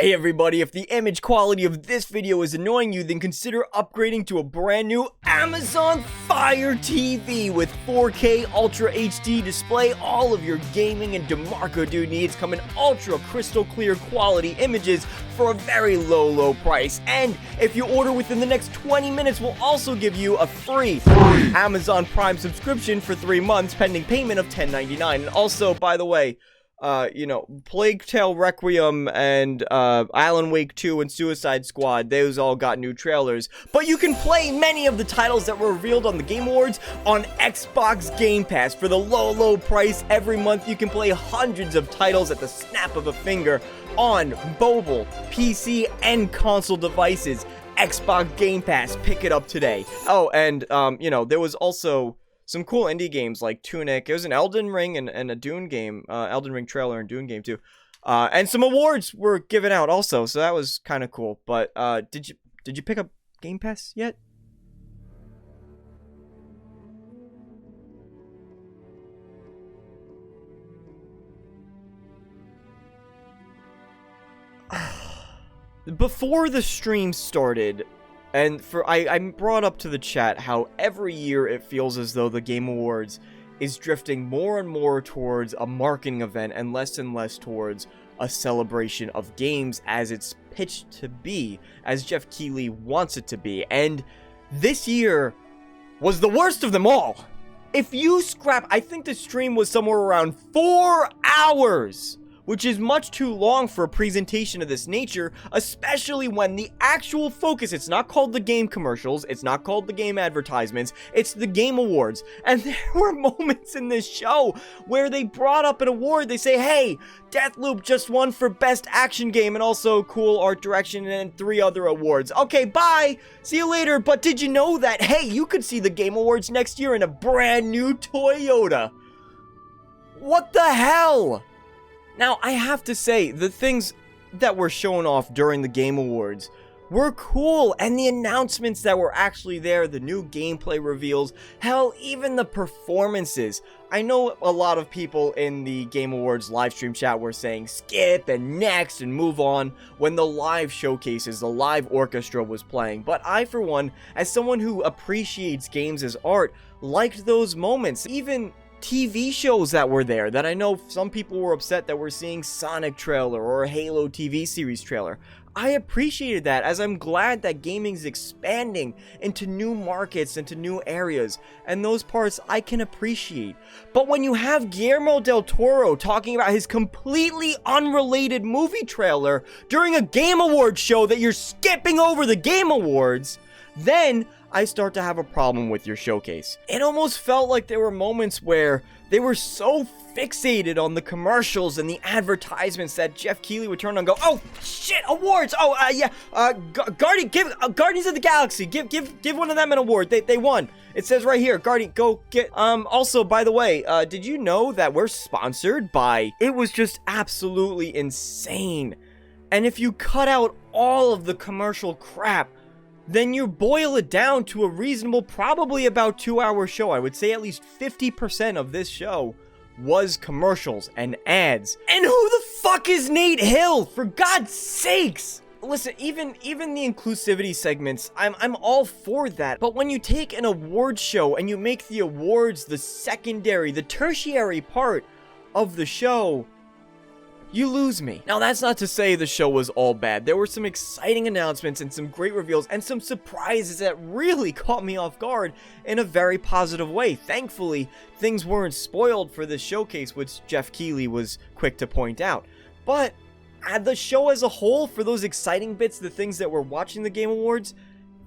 Hey everybody, if the image quality of this video is annoying you, then consider upgrading to a brand new Amazon Fire TV with 4K Ultra HD display. All of your gaming and DeMarco Dude needs come in ultra crystal clear quality images for a very low price. And if you order within the next 20 minutes, we'll also give you a free Amazon Prime subscription for 3 months pending payment of $10.99. And also, by the way, Plague Tale Requiem and Alan Wake 2 and Suicide Squad, those all got new trailers. But you can play many of the titles that were revealed on the Game Awards on Xbox Game Pass. For the low price, every month you can play hundreds of titles at the snap of a finger on mobile, PC, and console devices. Xbox Game Pass, pick it up today. Oh, and, there was also some cool indie games like Tunic. It was an Elden Ring and a Dune game, Elden Ring trailer and Dune game too. And some awards were given out also, so that was kind of cool. But did you pick up Game Pass yet? Before the stream started, and I brought up to the chat how every year it feels as though the Game Awards is drifting more and more towards a marketing event and less towards a celebration of games as it's pitched to be, as Jeff Keighley wants it to be. And this year was the worst of them all. If you scrap, I think the stream was somewhere around 4 hours, which is much too long for a presentation of this nature, especially when the actual focus, it's not called the game commercials, it's not called the game advertisements, it's the Game Awards. And there were moments in this show where they brought up an award, they say, hey, Deathloop just won for Best Action Game and also Cool Art Direction and 3 other awards. Okay, bye, see you later, but did you know that, hey, you could see the Game Awards next year in a brand new Toyota? What the hell? Now, I have to say, the things that were shown off during the Game Awards were cool, and the announcements that were actually there, the new gameplay reveals, hell, even the performances. I know a lot of people in the Game Awards livestream chat were saying skip and next and move on when the live showcases, the live orchestra was playing, but I, for one, as someone who appreciates games as art, liked those moments. Even TV shows that were there, that I know some people were upset that we're seeing Sonic trailer or a Halo TV series trailer. I appreciated that, as I'm glad that gaming's expanding into new markets, into new areas, and those parts I can appreciate. But when you have Guillermo del Toro talking about his completely unrelated movie trailer during a Game Awards show that you're skipping over the Game Awards, then I start to have a problem with your showcase. It almost felt like there were moments where they were so fixated on the commercials and the advertisements that Jeff Keighley would turn on and go, oh shit, awards, Guardians of the Galaxy, give one of them an award, they won. It says right here, Guardian, go get, also, by the way, did you know that we're sponsored by, it was just absolutely insane. And if you cut out all of the commercial crap, then you boil it down to a reasonable, probably about 2-hour show. I would say at least 50% of this show was commercials and ads. And who the fuck is Nate Hill? For God's sakes! Listen, even the inclusivity segments, I'm all for that. But when you take an award show and you make the awards the secondary, the tertiary part of the show, you lose me. Now, that's not to say the show was all bad. There were some exciting announcements and some great reveals and some surprises that really caught me off guard in a very positive way. Thankfully, things weren't spoiled for this showcase, which Jeff Keighley was quick to point out. But the show as a whole, for those exciting bits, the things that were watching the Game Awards,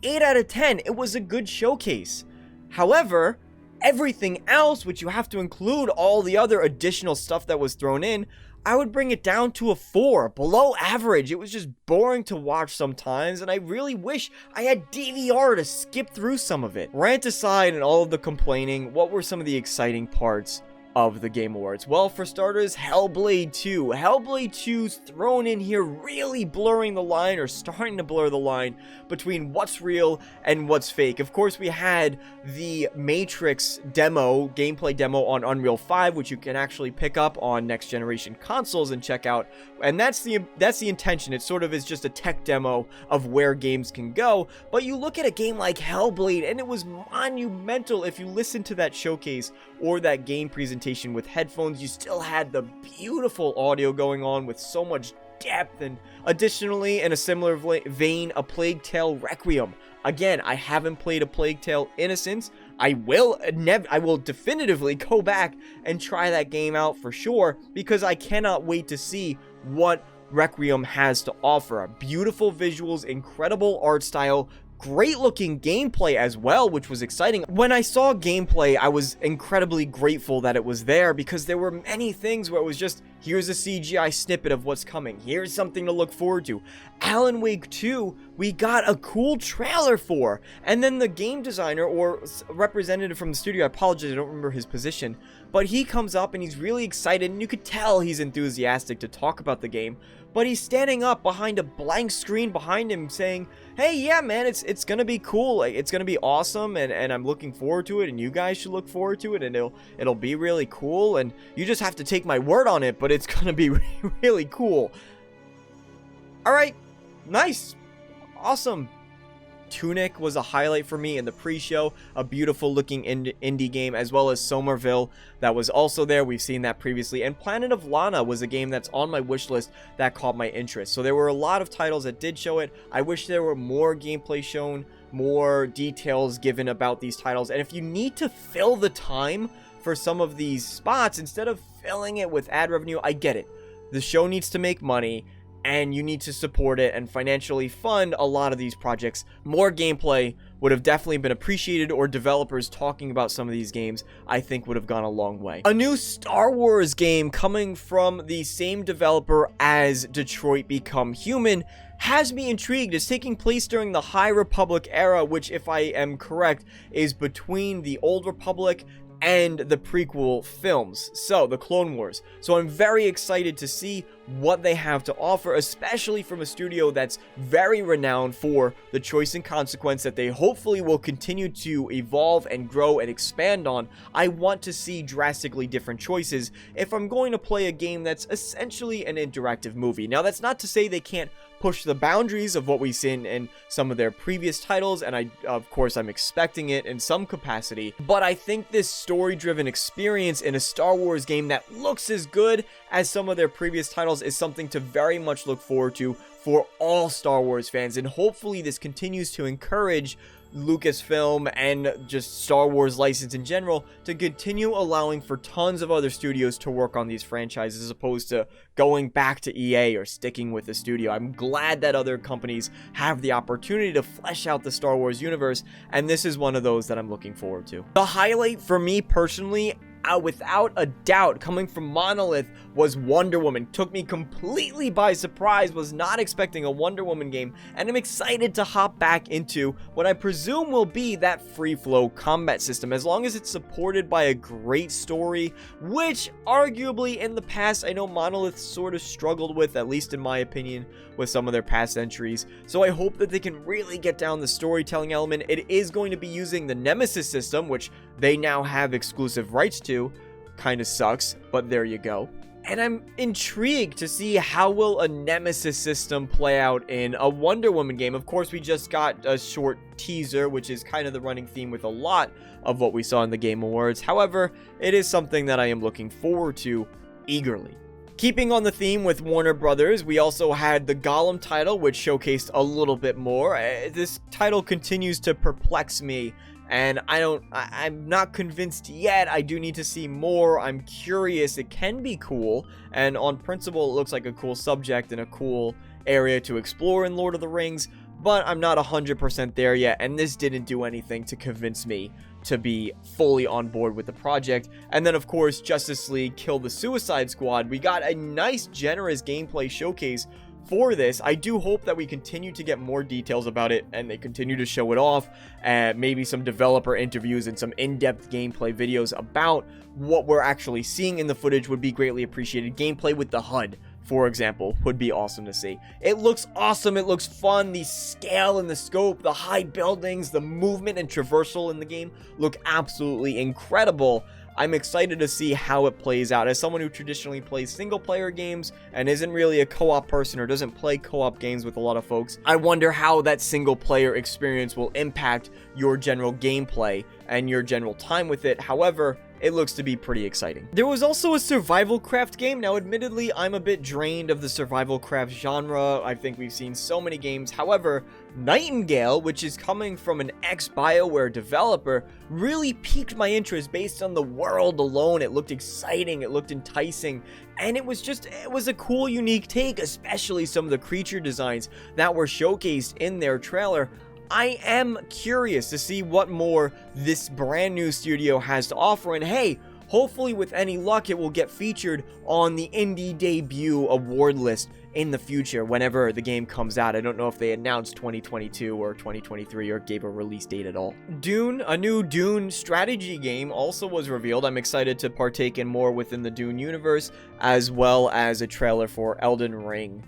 8 out of 10, it was a good showcase. However, everything else, which you have to include all the other additional stuff that was thrown in, I would bring it down to a 4, below average. It was just boring to watch sometimes, and I really wish I had DVR to skip through some of it. Rant aside and all of the complaining, what were some of the exciting parts of the Game Awards? Well, for starters, Hellblade 2. Hellblade 2's thrown in here, really blurring the line, or starting to blur the line, between what's real and what's fake. Of course, we had the Matrix demo, gameplay demo on Unreal 5, which you can actually pick up on next generation consoles and check out, and that's the intention. It sort of is just a tech demo of where games can go, but you look at a game like Hellblade, and it was monumental. If you listen to that showcase or that game presentation with headphones, you still had the beautiful audio going on with so much depth. And additionally, in a similar vein, A Plague Tale Requiem. Again, I haven't played A Plague Tale Innocence. I will definitively go back and try that game out for sure, because I cannot wait to see what Requiem has to offer. Beautiful visuals, incredible art style, great looking gameplay as well, which was exciting. When I saw gameplay, I was incredibly grateful that it was there, because there were many things where it was just, here's a CGI snippet of what's coming, here's something to look forward to. Alan Wake 2, we got a cool trailer for, and then the game designer, or representative from the studio, I apologize, I don't remember his position, but he comes up and he's really excited, and you could tell he's enthusiastic to talk about the game, but he's standing up behind a blank screen behind him saying, hey, yeah, man, it's gonna be cool, like, it's gonna be awesome, and I'm looking forward to it, and you guys should look forward to it, and it'll be really cool, and you just have to take my word on it, but it's gonna be really cool. Alright, nice, awesome. Tunic was a highlight for me in the pre-show, a beautiful looking indie game, as well as Somerville that was also there. We've seen that previously, and Planet of Lana was a game that's on my wish list that caught my interest. So there were a lot of titles that did show it. I wish there were more gameplay shown, more details given about these titles, and if you need to fill the time for some of these spots instead of filling it with ad revenue, I get it. The show needs to make money, and you need to support it and financially fund a lot of these projects. More gameplay would have definitely been appreciated, or developers talking about some of these games, I think, would have gone a long way. A new Star Wars game coming from the same developer as Detroit Become Human has me intrigued. It's taking place during the High Republic era, which, if I am correct, is between the Old Republic and the prequel films, so the Clone Wars. So I'm very excited to see what they have to offer, especially from a studio that's very renowned for the choice and consequence that they hopefully will continue to evolve and grow and expand on. I want to see drastically different choices if I'm going to play a game that's essentially an interactive movie. Now, that's not to say they can't push the boundaries of what we've seen in some of their previous titles, and of course I'm expecting it in some capacity, but I think this story-driven experience in a Star Wars game that looks as good as some of their previous titles is something to very much look forward to for all Star Wars fans, and hopefully this continues to encourage Lucasfilm and just Star Wars license in general to continue allowing for tons of other studios to work on these franchises, as opposed to going back to EA or sticking with the studio. I'm glad that other companies have the opportunity to flesh out the Star Wars universe, and this is one of those that I'm looking forward to. The highlight for me personally, without a doubt, coming from Monolith, was Wonder Woman. Took me completely by surprise, was not expecting a Wonder Woman game, and I'm excited to hop back into what I presume will be that free-flow combat system, as long as it's supported by a great story, which arguably in the past I know Monolith sort of struggled with, at least in my opinion, with some of their past entries. So I hope that they can really get down the storytelling element. It is going to be using the Nemesis system, which they now have exclusive rights to. Kind of sucks, but there you go. And I'm intrigued to see how will a Nemesis system play out in a Wonder Woman game. Of course, we just got a short teaser, which is kind of the running theme with a lot of what we saw in the Game Awards. However, it is something that I am looking forward to eagerly. Keeping on the theme with Warner Brothers, we also had the Golem title, which showcased a little bit more. This title continues to perplex me, and I'm not convinced yet. I do need to see more. I'm curious. It can be cool, and on principle, it looks like a cool subject and a cool area to explore in Lord of the Rings, but I'm not 100% there yet, and this didn't do anything to convince me to be fully on board with the project. And then, of course, Justice League Kill the Suicide Squad. We got a nice, generous gameplay showcase for this. I do hope that we continue to get more details about it and they continue to show it off, maybe some developer interviews and some in-depth gameplay videos about what we're actually seeing in the footage would be greatly appreciated. Gameplay with the HUD, for example, would be awesome to see. It looks awesome, it looks fun, the scale and the scope, the high buildings, the movement and traversal in the game look absolutely incredible. I'm excited to see how it plays out. As someone who traditionally plays single-player games and isn't really a co-op person or doesn't play co-op games with a lot of folks, I wonder how that single-player experience will impact your general gameplay and your general time with it. However, it looks to be pretty exciting. There was also a survival craft game. Now, admittedly, I'm a bit drained of the survival craft genre. I think we've seen so many games. However, Nightingale, which is coming from an ex-BioWare developer, really piqued my interest based on the world alone. It looked exciting, it looked enticing, and it was a cool, unique take, especially some of the creature designs that were showcased in their trailer. I am curious to see what more this brand new studio has to offer, and hey, hopefully with any luck it will get featured on the Indie Debut award list in the future whenever the game comes out. I don't know if they announced 2022 or 2023 or gave a release date at all. Dune, a new Dune strategy game, also was revealed. I'm excited to partake in more within the Dune universe, as well as a trailer for Elden Ring.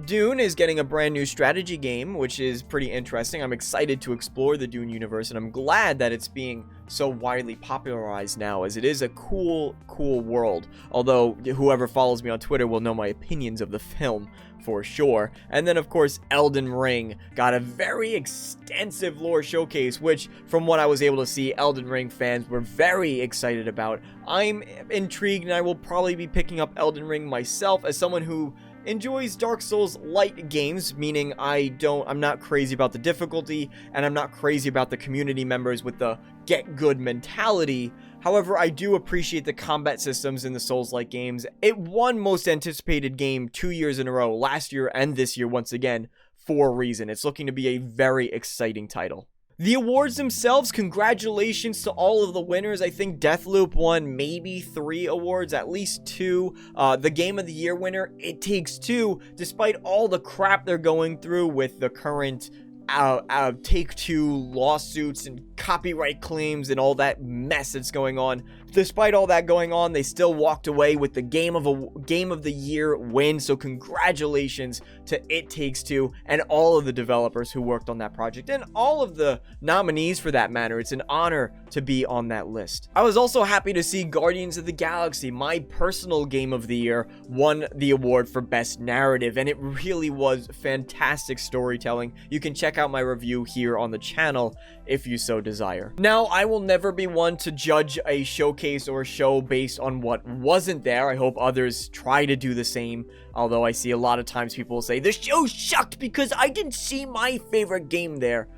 Dune is getting a brand new strategy game, which is pretty interesting. I'm excited to explore the Dune universe, and I'm glad that it's being so widely popularized now, as it is a cool world. Although, whoever follows me on Twitter will know my opinions of the film, for sure. And then, of course, Elden Ring got a very extensive lore showcase, which, from what I was able to see, Elden Ring fans were very excited about. I'm intrigued, and I will probably be picking up Elden Ring myself as someone who enjoys Dark Souls light games, meaning I'm not crazy about the difficulty, and I'm not crazy about the community members with the get good mentality. However, I do appreciate the combat systems in the Souls-like games. It won most anticipated game 2 years in a row, last year and this year once again, for a reason. It's looking to be a very exciting title. The awards themselves, congratulations to all of the winners. I think Deathloop won maybe 3 awards, at least 2. The Game of the Year winner, It Takes Two, despite all the crap they're going through with the current Take-Two lawsuits and copyright claims and all that mess that's going on. Despite all that going on, they still walked away with the Game of the Year win. So congratulations to It Takes Two and all of the developers who worked on that project, and all of the nominees for that matter. It's an honor to be on that list. I was also happy to see Guardians of the Galaxy, my personal Game of the Year, won the award for Best Narrative, and it really was fantastic storytelling. You can check out my review here on the channel if you so desire. Now, I will never be one to judge a showcase or a show based on what wasn't there. I hope others try to do the same, although I see a lot of times people will say, the show sucked because I didn't see my favorite game there.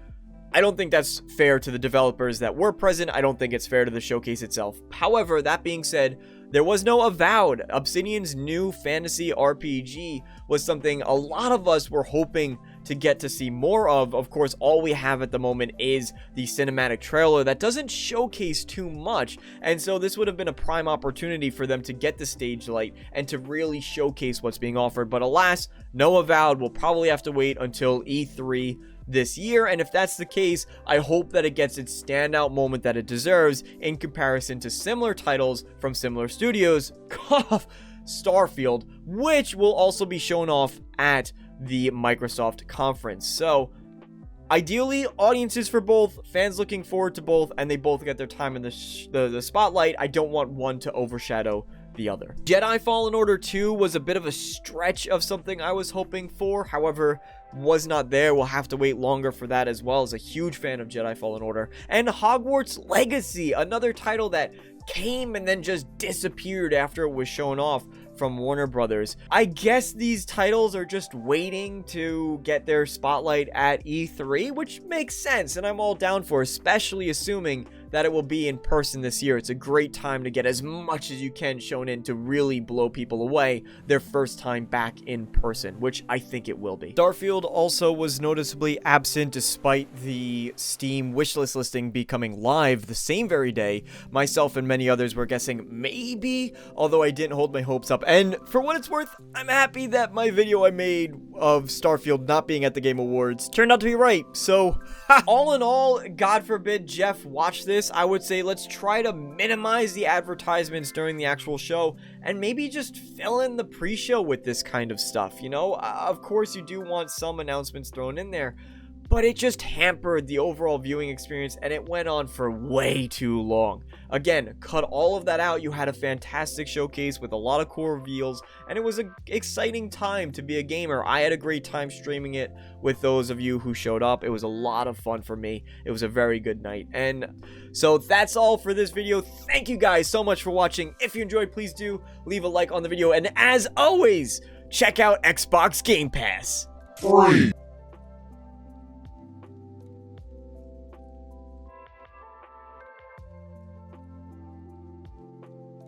I don't think that's fair to the developers that were present. I don't think it's fair to the showcase itself. However, that being said, there was no Avowed. Obsidian's new fantasy RPG was something a lot of us were hoping to get to see more of. Of course, all we have at the moment is the cinematic trailer that doesn't showcase too much, and so this would have been a prime opportunity for them to get the stage light and to really showcase what's being offered. But alas, no Avowed. We'll probably have to wait until E3 this year, and if that's the case, I hope that it gets its standout moment that it deserves in comparison to similar titles from similar studios, Starfield, which will also be shown off at the Microsoft conference. So ideally, audiences for both, fans looking forward to both, and they both get their time in the spotlight. I don't want one to overshadow the other. Jedi Fallen Order 2 was a bit of a stretch of something I was hoping for, however, was not there. We'll have to wait longer for that, as well as a huge fan of Jedi Fallen Order. And Hogwarts Legacy, another title that came and then just disappeared after it was shown off from Warner Brothers. I guess these titles are just waiting to get their spotlight at E3, which makes sense, and I'm all down for, especially assuming that it will be in person this year. It's a great time to get as much as you can shown in to really blow people away their first time back in person, which I think it will be. Starfield also was noticeably absent despite the Steam wishlist listing becoming live the same very day. Myself and many others were guessing maybe, although I didn't hold my hopes up. And for what it's worth, I'm happy that my video I made of Starfield not being at the Game Awards turned out to be right. So, all in all, God forbid Jeff watch this, I would say let's try to minimize the advertisements during the actual show and maybe just fill in the pre-show with this kind of stuff, you know? Of course, you do want some announcements thrown in there, but it just hampered the overall viewing experience and it went on for way too long. Again, cut all of that out. You had a fantastic showcase with a lot of cool reveals, and it was an exciting time to be a gamer. I had a great time streaming it with those of you who showed up. It was a lot of fun for me. It was a very good night. And so that's all for this video. Thank you guys so much for watching. If you enjoyed, please do leave a like on the video. And as always, check out Xbox Game Pass. Free.